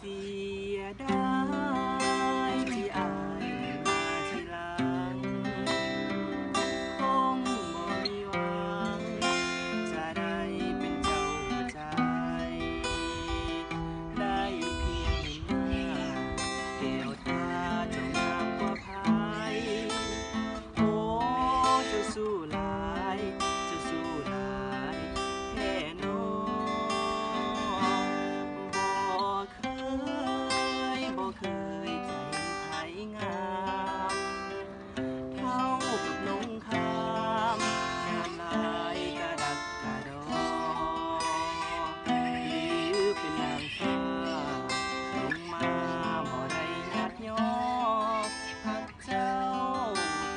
เสียดายที่อายมาทีหลังคงบ่มีหวังจะได้เป็นเจ้าหัวใจได้เพียงเห็นหน้าแก้วตาเจ้างามกว่าไผโอ้เจ้าสู้หลายเจ้าสู้หลายแท้น้อบ่เคยใจไผงามเท่ากับนงคามงามหลายกะดักกะดอหรือเป็นนางฟ้าลงมาบ่ได้ยัดย่อหักเจ้า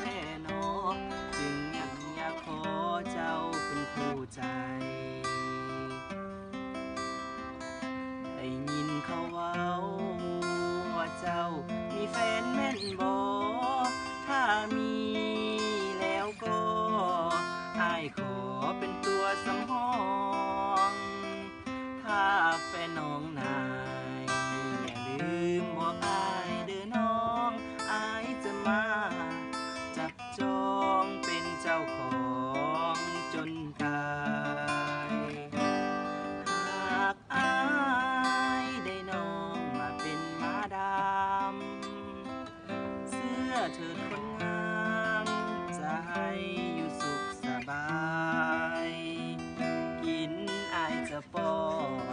แท้น้อจึงอยากขอเจ้าเป็นคู่ใจได้ยินเขาเว้าว่าเจ้ามีแฟนแม่นบ่ถ้ามีแล้วก็อ้ายขอเป็นตัวสำรองถ้าแฟนน้องนายอย่าลืมบอกอ้ายเด้อน้องอ้ายจะมาจับจองเป็นเจ้าของจนตายหากอ้ายได้น้องมาเป็นมาดามเสื้อเถิดคนงามจะให้อยู่สุขสบายกินอ้ายจะป้อน